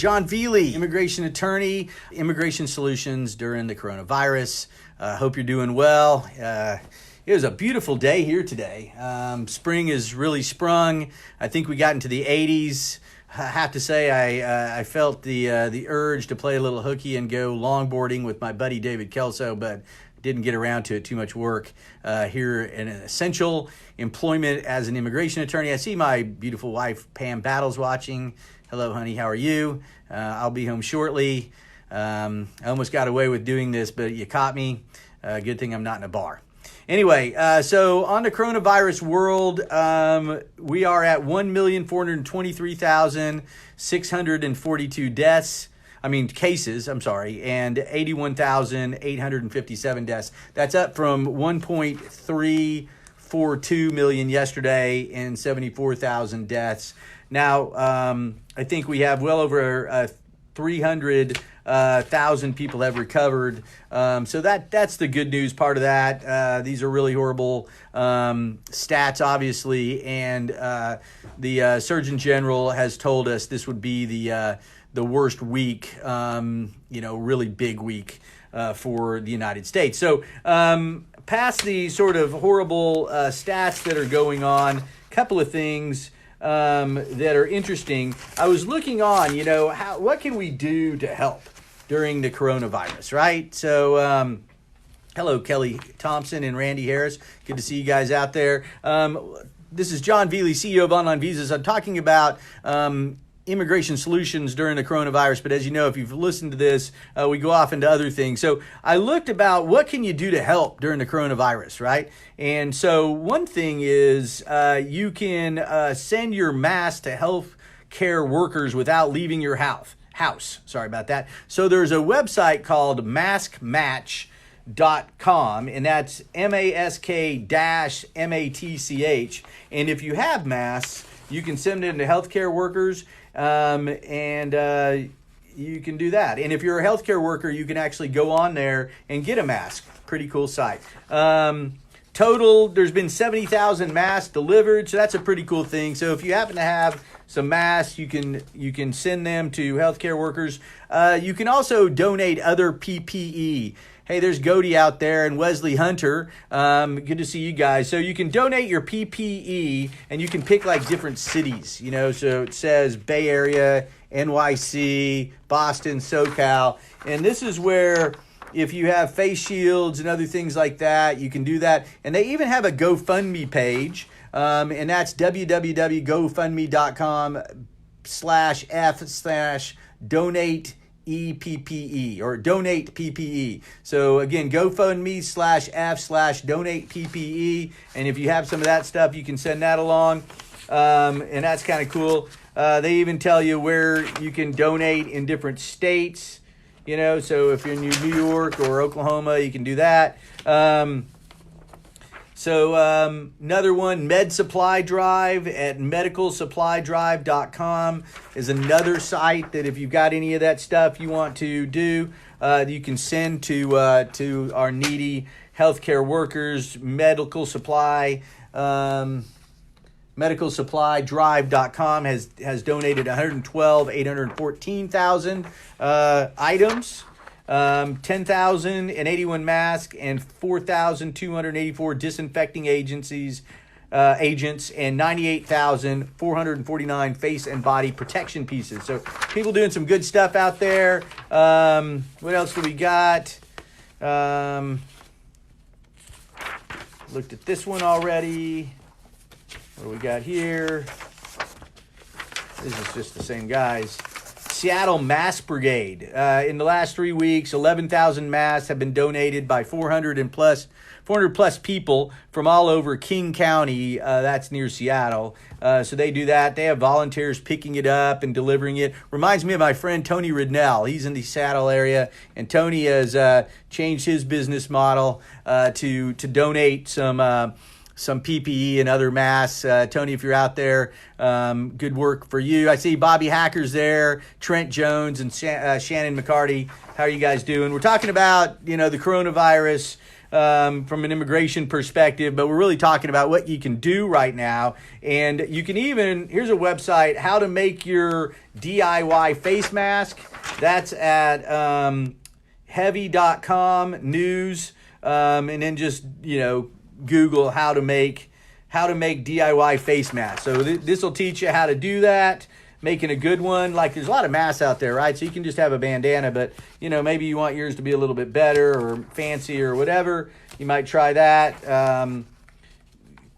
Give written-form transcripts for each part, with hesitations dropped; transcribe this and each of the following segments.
John Velie, immigration attorney, immigration solutions during the coronavirus. Hope you're doing well. It was a beautiful day here today. Spring has really sprung. I think we got into the 80s. I have to say I felt the urge to play a little hooky and go longboarding with my buddy David Kelso, but didn't get around to it. Too much work here in an essential employment as an immigration attorney. I see my beautiful wife Pam Battles watching. Hello, honey. How are you? I'll be home shortly. I almost got away with doing this, but you caught me. Good thing I'm not in a bar. Anyway, so on the coronavirus world, we are at 1,423,642 cases, and 81,857 deaths. That's up from 1.342 million yesterday and 74,000 deaths. Now, I think we have well over 300,000 people have recovered. So that's the good news part of that. These are really horrible stats, obviously, and the Surgeon General has told us this would be the worst week, really big week for the United States. So past the sort of horrible stats that are going on, a couple of things that are interesting. I was looking on, what can we do to help during the coronavirus, right? So hello, Kelly Thompson and Randy Harris. Good to see you guys out there. This is John Velie, CEO of OnlineVisas. I'm talking about immigration solutions during the coronavirus, but as you know, if you've listened to this, we go off into other things. So I looked about what can you do to help during the coronavirus, right? And so one thing is you can send your mask to health care workers without leaving your house. Sorry about that. So there's a website called maskmatch.com, and that's mask-match. And if you have masks, you can send them to healthcare workers, and you can do that. And if you're a healthcare worker, you can actually go on there and get a mask. Pretty cool site. Total, there's been 70,000 masks delivered, so that's a pretty cool thing. So if you happen to have some masks, you can send them to healthcare workers. You can also donate other PPE. Hey, there's Godey out there and Wesley Hunter. Good to see you guys. So you can donate your PPE, and you can pick like different cities, so it says Bay Area, NYC, Boston, SoCal. And this is where if you have face shields and other things like that, you can do that. And they even have a GoFundMe page, and that's www.gofundme.com/F/donate EPPE or donate PPE. So again, GoFundMe/F/donate PPE. And if you have some of that stuff, you can send that along. And that's kind of cool. They even tell you where you can donate in different states, so if you're in New York or Oklahoma, you can do that. So another one, Med Supply Drive at medicalsupply.drive.com is another site that if you've got any of that stuff you want to do, you can send to our needy healthcare workers. Medical Supply, medicalsupply.drive.com has donated 814,000 items. 10,081 masks and 4,284 disinfecting agents, and 98,449 face and body protection pieces. So people doing some good stuff out there. What else do we got? Looked at this one already. What do we got here? This is just the same guys. Seattle Mask Brigade. In the last 3 weeks, 11,000 masks have been donated by 400 plus people from all over King County. That's near Seattle. So they do that. They have volunteers picking it up and delivering it. Reminds me of my friend Tony Ridnell. He's in the Seattle area, and Tony has changed his business model to donate some PPE and other masks. Tony, if you're out there, good work for you. I see Bobby Hacker's there, Trent Jones, and Shannon McCarty. How are you guys doing? We're talking about, the coronavirus. from an immigration perspective, but we're really talking about what you can do right now. And you can even, here's a website, how to make your DIY face mask. That's at heavy.com news, and then just, Google how to make DIY face masks. So this will teach you how to do that, making a good one. Like, there's a lot of masks out there, right? So you can just have a bandana, but maybe you want yours to be a little bit better or fancy or whatever. You might try that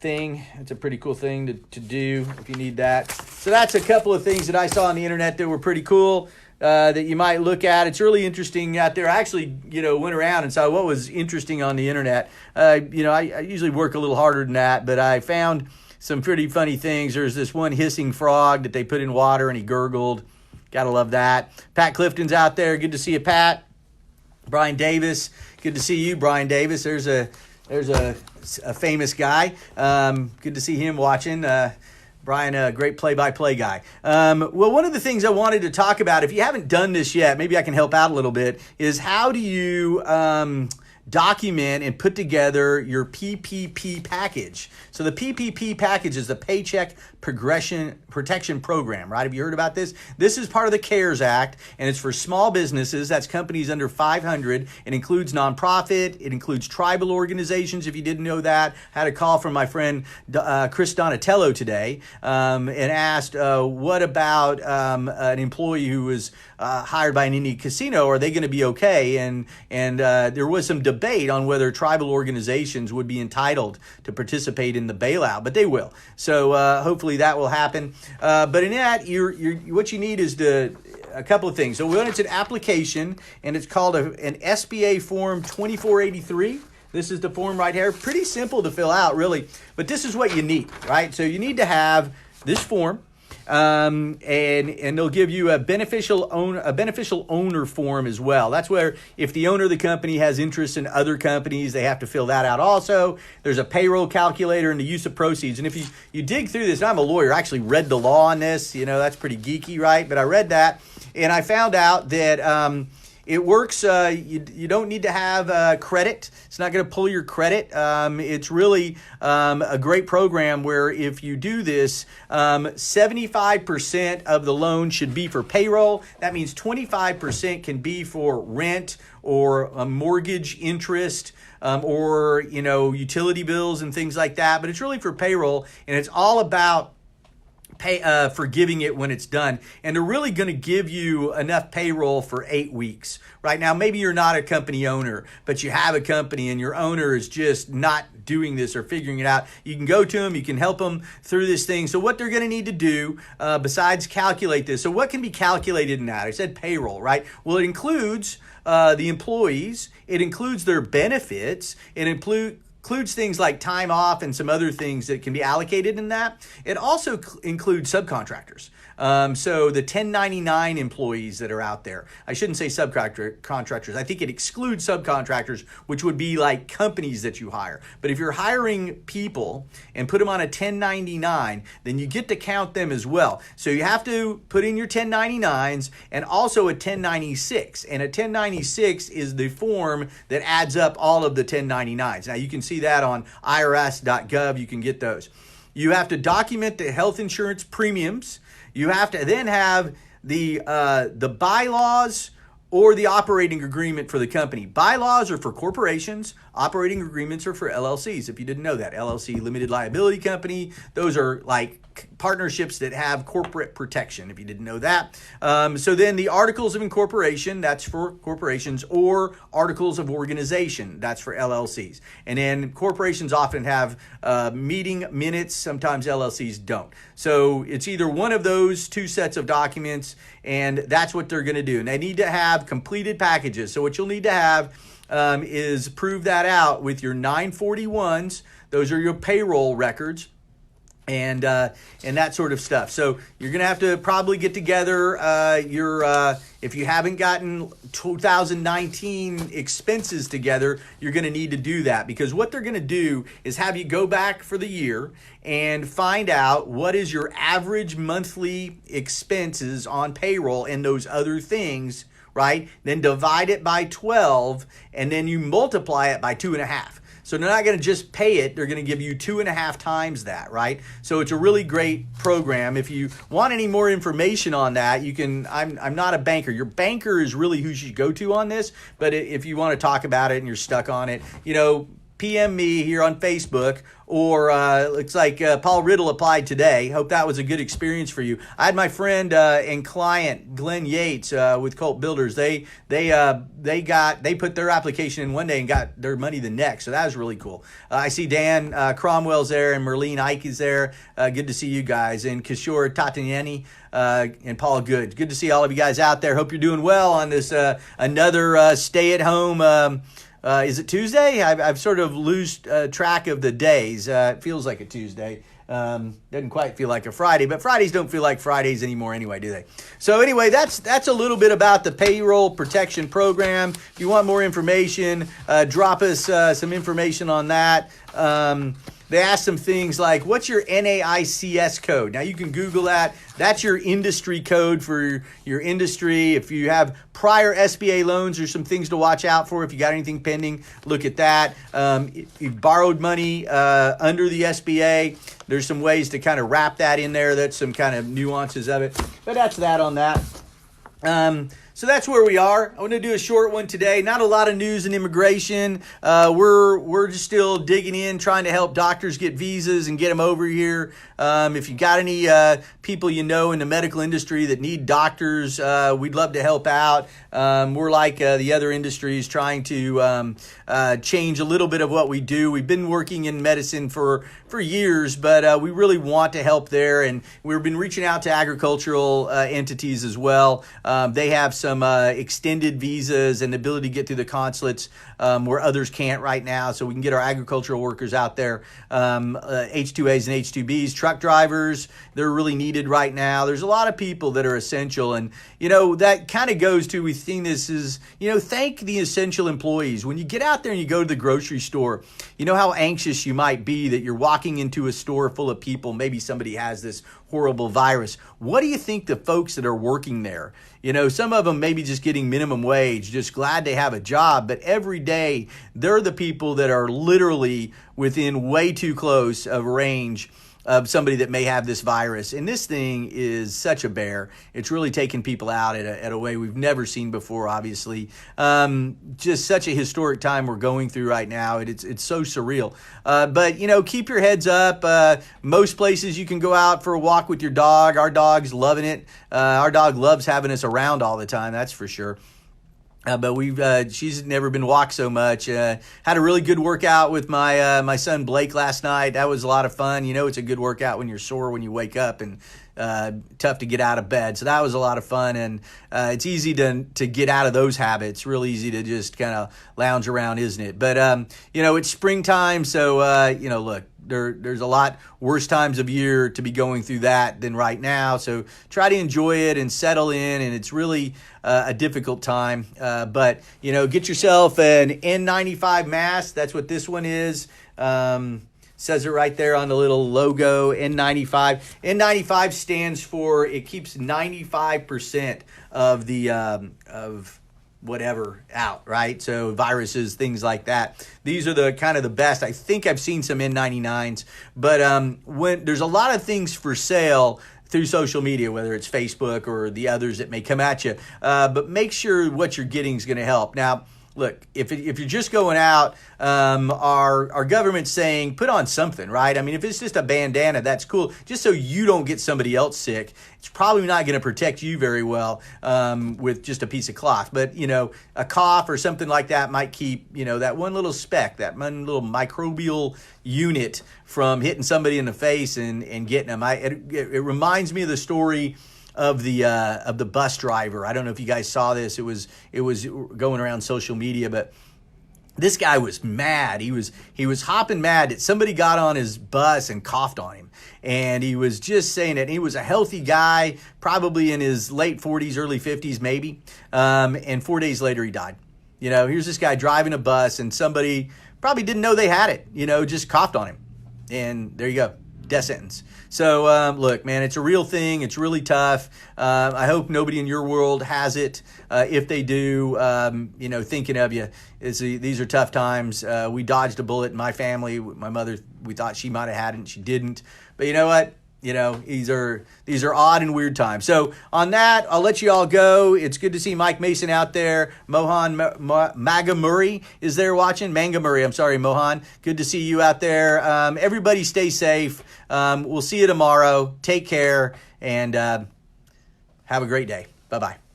thing. It's a pretty cool thing to do if you need that. So that's a couple of things that I saw on the internet that were pretty cool. That you might look at. It's really interesting out there. I actually, went around and saw what was interesting on the internet. I usually work a little harder than that, but I found some pretty funny things. There's this one hissing frog that they put in water and he gurgled. Gotta love that. Pat Clifton's out there. Good to see you, Pat. Brian Davis. Good to see you, Brian Davis. There's a famous guy. Good to see him watching. Brian, a great play-by-play guy. Well, one of the things I wanted to talk about, if you haven't done this yet, maybe I can help out a little bit, is how do you document and put together your PPP package? So the PPP package is the Paycheck Protection Program, right? Have you heard about this? This is part of the CARES Act, and it's for small businesses. That's companies under 500. It includes nonprofit. It includes tribal organizations, if you didn't know that. I had a call from my friend Chris Donatello today and asked, what about an employee who was hired by an Indian casino? Are they going to be okay? And there was some debate on whether tribal organizations would be entitled to participate in the bailout, but they will. So hopefully that will happen. But in that, what you need is a couple of things. So when it's an application, and it's called an SBA Form 2483. This is the form right here. Pretty simple to fill out, really. But this is what you need, right? So you need to have this form. And they'll give you a beneficial owner form as well. That's where if the owner of the company has interest in other companies, they have to fill that out also. There's a payroll calculator and the use of proceeds. And if you dig through this, and I'm a lawyer, I actually read the law on this. That's pretty geeky, right? But I read that, and I found out that it works. You don't need to have credit. It's not going to pull your credit. It's really a great program where if you do this, 75% of the loan should be for payroll. That means 25% can be for rent or a mortgage interest, or utility bills and things like that. But it's really for payroll, and it's all about forgiving it when it's done. And they're really going to give you enough payroll for 8 weeks. Right now, maybe you're not a company owner, but you have a company and your owner is just not doing this or figuring it out. You can go to them, you can help them through this thing. So what they're going to need to do besides calculate this. So what can be calculated in that? I said payroll, right? Well, it includes the employees. It includes their benefits. It includes things like time off and some other things that can be allocated in that. It also includes subcontractors. So the 1099 employees that are out there, I shouldn't say subcontractors. I think it excludes subcontractors, which would be like companies that you hire. But if you're hiring people and put them on a 1099, then you get to count them as well. So you have to put in your 1099s and also a 1096. And a 1096 is the form that adds up all of the 1099s. Now you can see that on irs.gov. You can get those. You have to document the health insurance premiums. You have to then have the bylaws or the operating agreement for the company. Bylaws are for corporations. Operating agreements are for LLCs, if you didn't know that. LLC, limited liability company. Those are like partnerships that have corporate protection, if you didn't know that. So then the articles of incorporation, that's for corporations, or articles of organization, that's for LLCs. And then corporations often have meeting minutes, sometimes LLCs don't. So it's either one of those two sets of documents, and that's what they're going to do. And they need to have completed packages. So what you'll need to have is prove that out with your 941s. Those are your payroll records. And that sort of stuff. So you're going to have to probably get together if you haven't gotten 2019 expenses together, you're going to need to do that, because what they're going to do is have you go back for the year and find out what is your average monthly expenses on payroll and those other things right? Then divide it by 12, and then you multiply it by 2.5. So they're not going to just pay it, they're going to give you 2.5 times that, right? So it's a really great program. If you want any more information on that, you can, I'm not a banker. Your banker is really who you should go to on this, but if you want to talk about it and you're stuck on it, PM me here on Facebook, or looks like Paul Riddle applied today. Hope that was a good experience for you. I had my friend and client Glenn Yates with Colt Builders. They put their application in one day and got their money the next. So that was really cool. I see Dan Cromwell's there and Merlene Ike is there. Good to see you guys, and Kishore Tatanyani and Paul Good. Good to see all of you guys out there. Hope you're doing well on this another stay-at-home. Is it Tuesday? I've sort of lose track of the days. It feels like a Tuesday. Doesn't quite feel like a Friday, but Fridays don't feel like Fridays anymore anyway, do they? So anyway, that's a little bit about the payroll protection program. If you want more information, drop us some information on that. They asked some things like, what's your NAICS code? Now you can Google that. That's your industry code for your industry. If you have prior SBA loans, there's some things to watch out for. If you got anything pending, look at that. If you borrowed money under the SBA, there's some ways to kind of wrap that in there. That's some kind of nuances of it. But that's that on that. So that's where we are. I want to do a short one today. Not a lot of news in immigration. We're just still digging in, trying to help doctors get visas and get them over here. If you got any people in the medical industry that need doctors, we'd love to help out. We're like the other industries, trying to change a little bit of what we do. We've been working in medicine for years, but we really want to help there. And we've been reaching out to agricultural entities as well. They have some extended visas and the ability to get through the consulates where others can't right now. So we can get our agricultural workers out there. H-2As and H-2Bs, truck drivers, they're really needed right now. There's a lot of people that are essential. And, that kind of goes to, we've seen this is, thank the essential employees. When you get out there and you go to the grocery store, how anxious you might be that you're walking into a store full of people. Maybe somebody has this horrible virus. What do you think the folks that are working there? Some of them maybe just getting minimum wage, just glad they have a job, but every day they're the people that are literally within way too close of range of somebody that may have this virus. And this thing is such a bear. It's really taking people out at a way we've never seen before, obviously. Just such a historic time we're going through right now. It's so surreal. But, keep your heads up. Most places you can go out for a walk with your dog. Our dog's loving it. Our dog loves having us around all the time, that's for sure. But she's never been walked so much. Had a really good workout with my son Blake last night. That was a lot of fun. It's a good workout when you're sore when you wake up and tough to get out of bed. So that was a lot of fun. And it's easy to get out of those habits. Real easy to just kind of lounge around, isn't it? But, it's springtime. So, look. There's a lot worse times of year to be going through that than right now. So try to enjoy it and settle in. And it's really a difficult time. But, get yourself an N95 mask. That's what this one is. Says it right there on the little logo, N95. N95 stands for, it keeps 95% of the, of whatever out, right? So viruses, things like that. These are the kind of the best. I think I've seen some N99s, but when there's a lot of things for sale through social media, whether it's Facebook or the others that may come at you, but make sure what you're getting is going to help. Now, look, if you're just going out, our government's saying put on something, right? I mean, if it's just a bandana, that's cool. Just so you don't get somebody else sick. It's probably not going to protect you very well with just a piece of cloth. But, a cough or something like that might keep, that one little speck, that one little microbial unit from hitting somebody in the face and getting them. It reminds me of the story of the bus driver. I don't know if you guys saw this. It was going around social media, but this guy was mad. He was hopping mad that somebody got on his bus and coughed on him. And he was just saying that he was a healthy guy, probably in his late 40s, early 50s, maybe. And 4 days later, he died. Here's this guy driving a bus and somebody probably didn't know they had it, just coughed on him. And there you go. death sentence. So look, man, it's a real thing. It's really tough. I hope nobody in your world has it. If they do, thinking of you. These are tough times. We dodged a bullet in my family. My mother, we thought she might have had it, and she didn't. But you know what? These are odd and weird times. So on that, I'll let you all go. It's good to see Mike Mason out there. Mohan Magamuri is there watching. Mangamuri, I'm sorry, Mohan. Good to see you out there. Everybody stay safe. We'll see you tomorrow. Take care and have a great day. Bye-bye.